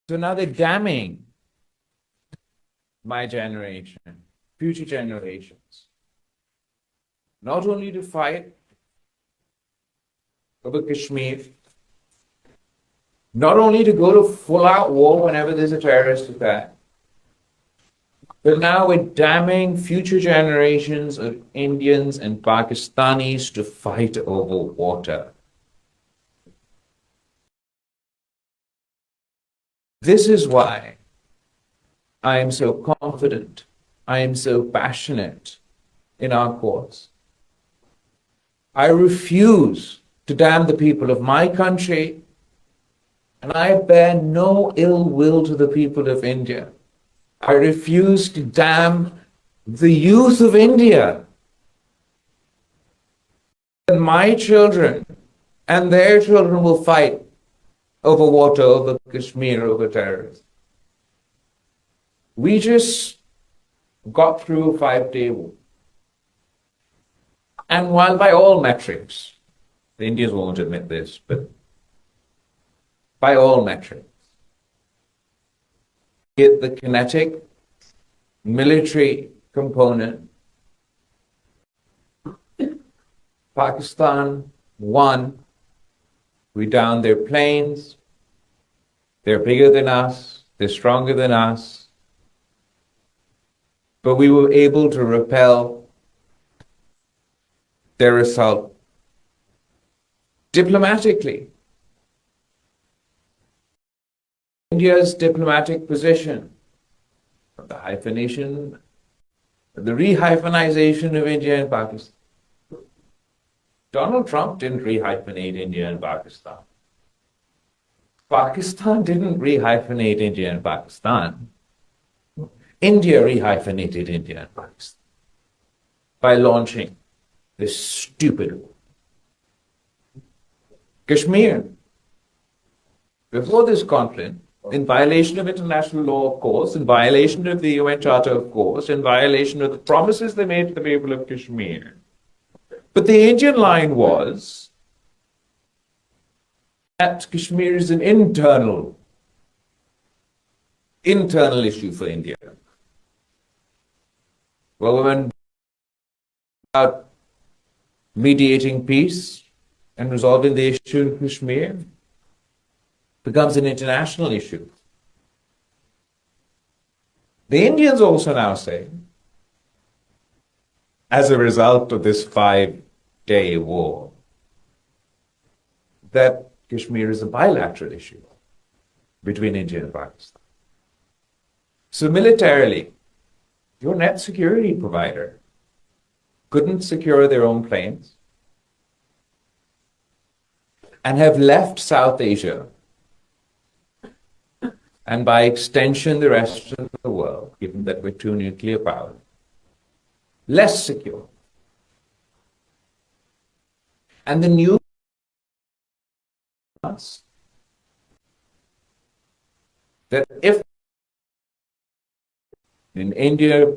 So now they're damning my generation, future generations, not only to fight over Kashmir, not only to go to full-out war whenever there's a terrorist attack, but now we're damning future generations of Indians and Pakistanis to fight over water. This is why I am so confident, I am so passionate in our cause. I refuse to damn the people of my country, and I bear no ill will to the people of India. I refuse to damn the youth of India. And my children and their children will fight over water, over Kashmir, over terrorism. We just got through a 5-day war. And while by all metrics, the Indians won't admit this, but by all metrics, the kinetic military component, Pakistan won. We downed their planes. They're bigger than us. They're stronger than us. But we were able to repel their assault diplomatically. India's diplomatic position, the hyphenation, the rehyphenization of India and Pakistan. Donald Trump didn't rehyphenate India and Pakistan. Pakistan didn't rehyphenate India and Pakistan. India rehyphenated India and Pakistan by launching this stupid war. Kashmir, before this conflict, in violation of international law, of course, in violation of the UN Charter, of course, in violation of the promises they made to the people of Kashmir. But the Indian line was that Kashmir is an internal issue for India. Well, when about mediating peace and resolving the issue in Kashmir, becomes an international issue. The Indians also now say, as a result of this 5-day war, that Kashmir is a bilateral issue between India and Pakistan. So militarily, your net security provider couldn't secure their own planes and have left South Asia, and by extension the rest of the world, given that we're two nuclear powers, less secure. And the new that if in India,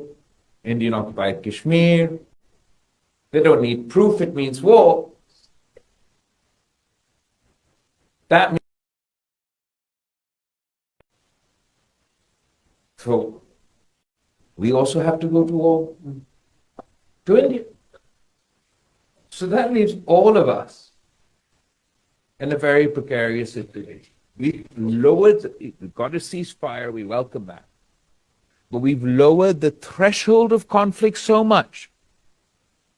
Indian occupied Kashmir, they don't need proof, it means war. That means so we also have to go to war to India. So that leaves all of us in a very precarious situation. We've got a ceasefire, we welcome that. But we've lowered the threshold of conflict so much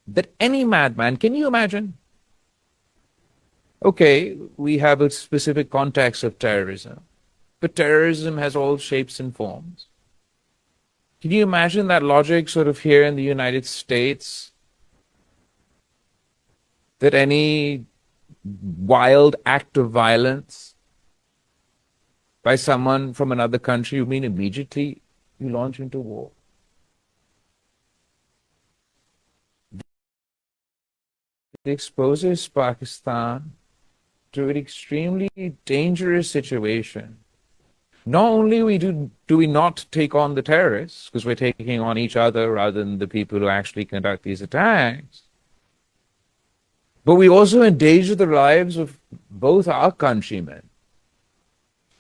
that any madman, can you imagine? Okay, we have a specific context of terrorism, but terrorism has all shapes and forms. Can you imagine that logic sort of here in the United States? That any wild act of violence by someone from another country, you mean immediately you launch into war? It exposes Pakistan to an extremely dangerous situation. Not only do we not take on the terrorists, because we're taking on each other rather than the people who actually conduct these attacks, but we also endanger the lives of both our countrymen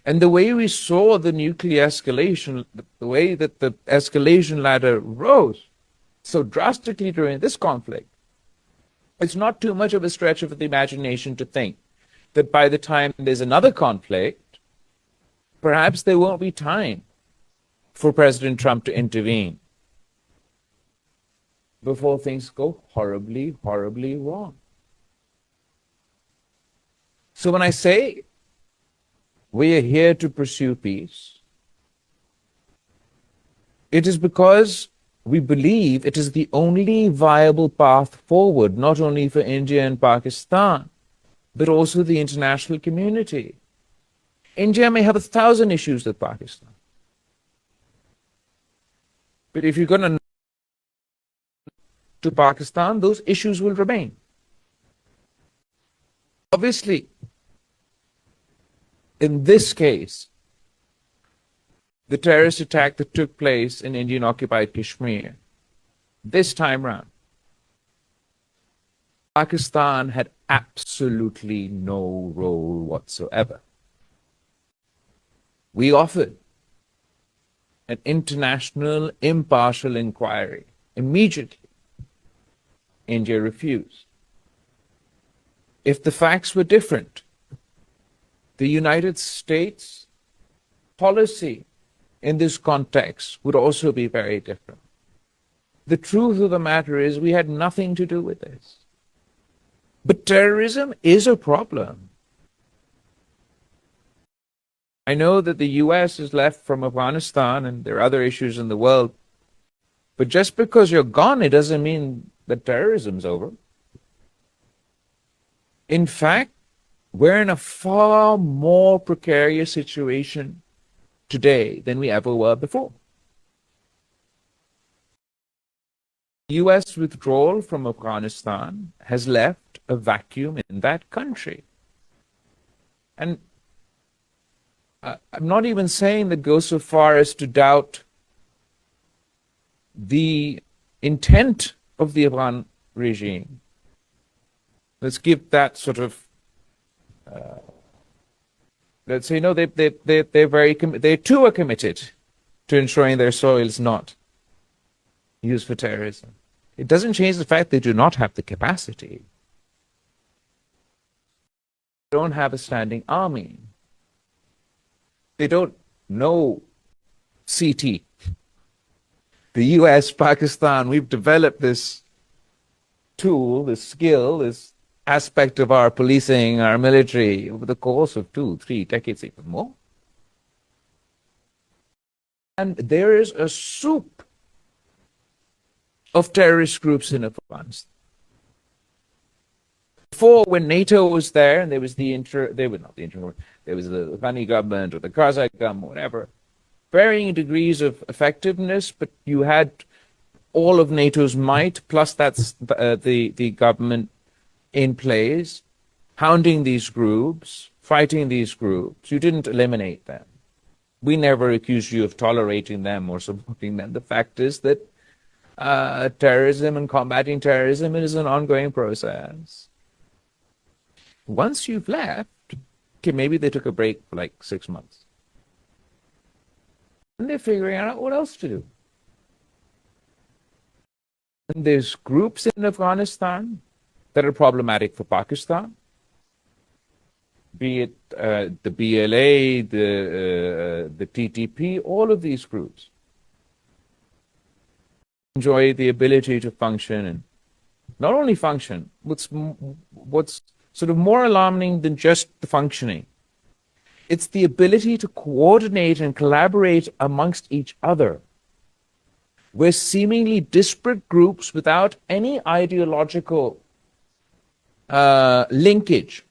And the way we saw the nuclear escalation, the way that the escalation ladder rose so drastically during this conflict, it's not too much of a stretch of the imagination to think that by the time there's another conflict, perhaps there won't be time for President Trump to intervene before things go horribly, horribly wrong. So when I say we are here to pursue peace, it is because we believe it is the only viable path forward, not only for India and Pakistan, but also the international community. India may have 1,000 issues with Pakistan. But if you're going to Pakistan, those issues will remain. Obviously, in this case, the terrorist attack that took place in Indian-occupied Kashmir, this time round, Pakistan had absolutely no role whatsoever. We offered an international impartial inquiry immediately. India refused. If the facts were different, the United States policy in this context would also be very different. The truth of the matter is we had nothing to do with this. But terrorism is a problem. I know that the US is left from Afghanistan and there are other issues in the world, but just because you're gone, it doesn't mean that terrorism's over. In fact, we're in a far more precarious situation today than we ever were before. The US withdrawal from Afghanistan has left a vacuum in that country. And I'm not even saying that goes so far as to doubt the intent of the Afghan regime. Let's give that sort of, let's say, no, they too are committed to ensuring their soil is not used for terrorism. It doesn't change the fact they do not have the capacity. They don't have a standing army. They don't know CT. The US, Pakistan, we've developed this tool, this skill, this aspect of our policing, our military, over the course of 2-3 decades, even more. And there is a soup of terrorist groups in Afghanistan. Before, when NATO was there, and there was the there was the Afghani government or the Kaise government, whatever, varying degrees of effectiveness, but you had all of NATO's might, plus that's the government in place, hounding these groups, fighting these groups. You didn't eliminate them. We never accused you of tolerating them or supporting them. The fact is that terrorism and combating terrorism is an ongoing process. Once you've left, okay, maybe they took a break for like 6 months. And they're figuring out what else to do. And there's groups in Afghanistan that are problematic for Pakistan, be it the BLA, the TTP, all of these groups enjoy the ability to function, and not only function, what's sort of more alarming than just the functioning, it's the ability to coordinate and collaborate amongst each other. We're seemingly disparate groups without any ideological linkage.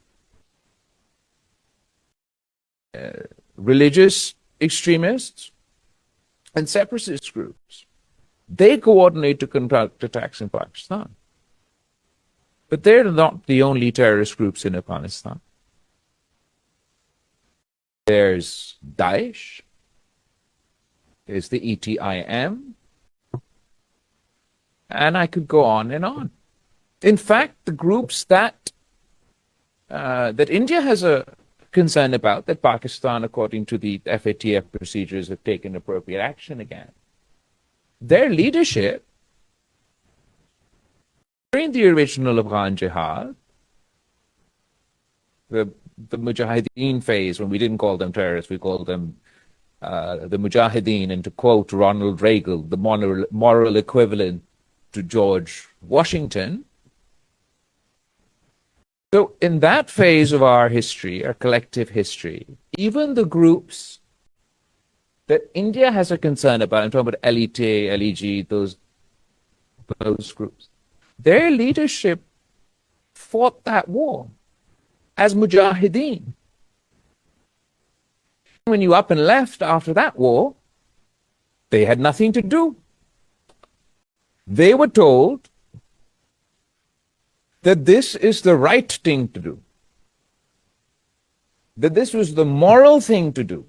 Religious extremists and separatist groups, they coordinate to conduct attacks in Pakistan. But they're not the only terrorist groups in Afghanistan. There's Daesh, there's the ETIM, and I could go on and on. In fact, the groups that India has a concerned about that Pakistan, according to the FATF procedures, have taken appropriate action again. Their leadership during the original Afghan Jihad, the Mujahideen phase, when we didn't call them terrorists, we called them the Mujahideen, and to quote Ronald Reagan, the moral equivalent to George Washington. So in that phase of our history, our collective history, even the groups that India has a concern about, I'm talking about LET, LEG, those groups, their leadership fought that war as Mujahideen. When you up and left after that war, they had nothing to do. They were told that this is the right thing to do, that this was the moral thing to do.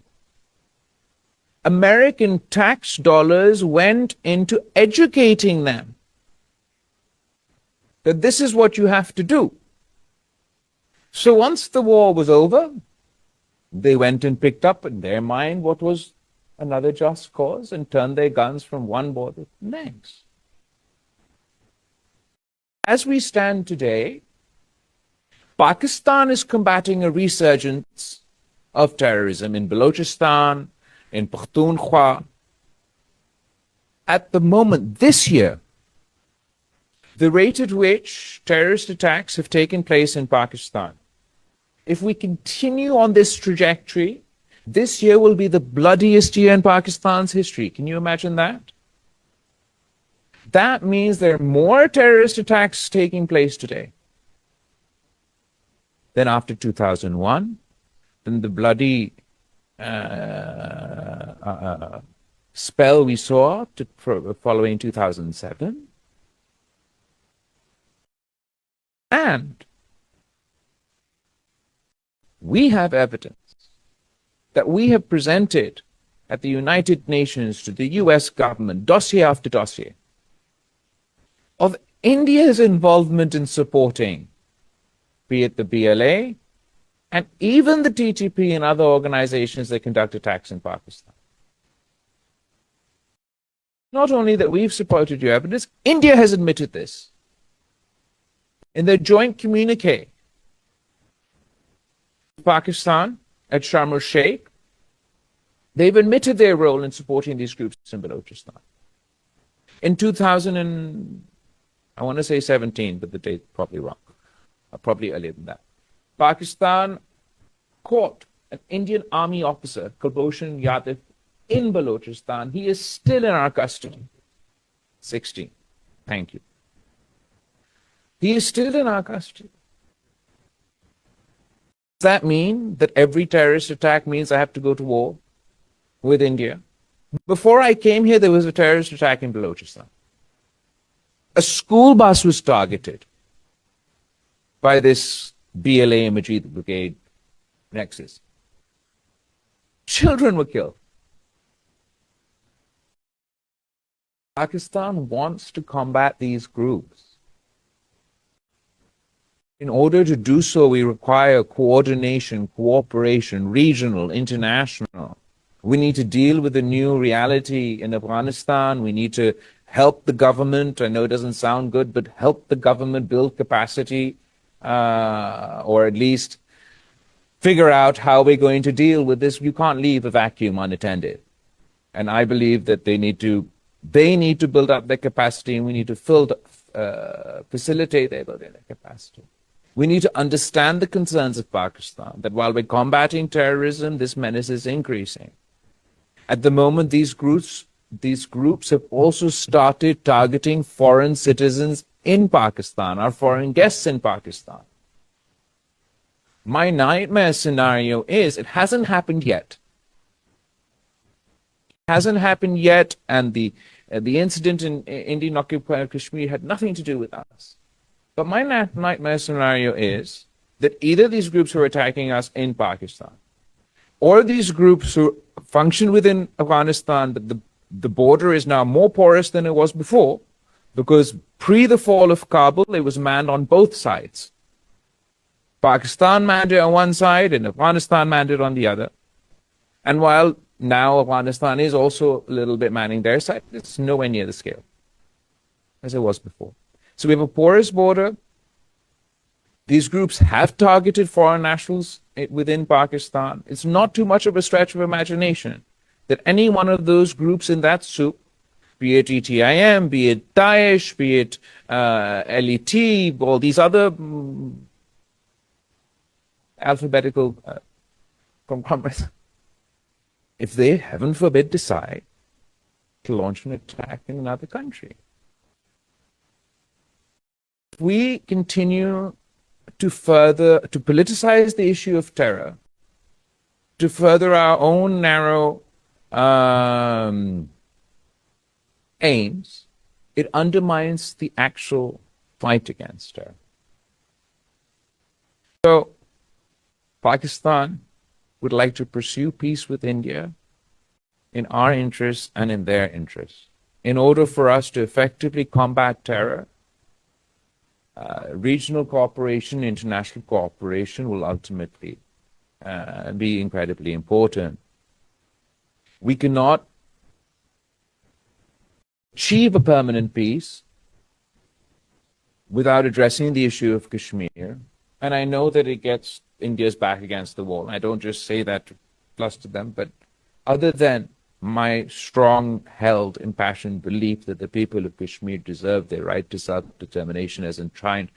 American tax dollars went into educating them that this is what you have to do. So once the war was over, they went and picked up in their mind what was another just cause and turned their guns from one border to the next. As we stand today, Pakistan is combating a resurgence of terrorism in Balochistan, in Pakhtunkhwa. At the moment, this year, the rate at which terrorist attacks have taken place in Pakistan, if we continue on this trajectory, this year will be the bloodiest year in Pakistan's history. Can you imagine that? That means there are more terrorist attacks taking place today than after 2001, than the bloody spell we saw following 2007. And we have evidence that we have presented at the United Nations to the US government, dossier after dossier, of India's involvement in supporting, be it the BLA, and even the TTP and other organizations that conduct attacks in Pakistan. Not only that we've supported your evidence, India has admitted this. In their joint communique, Pakistan at Sharm el-Sheikh, they've admitted their role in supporting these groups in Balochistan. In 2017, but the date's probably wrong, probably earlier than that, Pakistan caught an Indian army officer, Kulbhushan Yadav, in Balochistan. He is still in our custody. 16. Thank you. He is still in our custody. Does that mean that every terrorist attack means I have to go to war with India? Before I came here, there was a terrorist attack in Balochistan. A school bus was targeted by this BLA Majid Brigade nexus. Children were killed. Pakistan wants to combat these groups. In order to do so, we require coordination, cooperation, regional, international. We need to deal with the new reality in Afghanistan. We need to help the government. I know it doesn't sound good, but help the government build capacity, or at least figure out how we're going to deal with this. You can't leave a vacuum unattended. And I believe that they need to build up their capacity, and we need to facilitate their building their capacity. We need to understand the concerns of Pakistan, that while we're combating terrorism, this menace is increasing. At the moment, these groups have also started targeting foreign citizens in Pakistan, our foreign guests in Pakistan. My nightmare scenario is, it hasn't happened yet. It hasn't happened yet, and the incident in Indian occupied Kashmir had nothing to do with us. But my nightmare scenario is that either these groups are attacking us in Pakistan, or these groups who function within Afghanistan, but the border is now more porous than it was before, because pre the fall of Kabul, it was manned on both sides. Pakistan mandate on one side and Afghanistan mandate on the other. And while now Afghanistan is also a little bit manning their side, it's nowhere near the scale as it was before. So we have a porous border. These groups have targeted foreign nationals within Pakistan. It's not too much of a stretch of imagination that any one of those groups in that soup, be it ETIM, be it Daesh, be it LET, all these other alphabetical conglomerates, if they, heaven forbid, decide to launch an attack in another country, if we continue to politicize the issue of terror, to further our own narrow aims, it undermines the actual fight against terror. So, Pakistan would like to pursue peace with India in our interests and in their interests. In order for us to effectively combat terror, regional cooperation, international cooperation will ultimately be incredibly important. We cannot achieve a permanent peace without addressing the issue of Kashmir. And I know that it gets India's back against the wall. I don't just say that to fluster them, but other than my strong held impassioned belief that the people of Kashmir deserve their right to self-determination as enshrined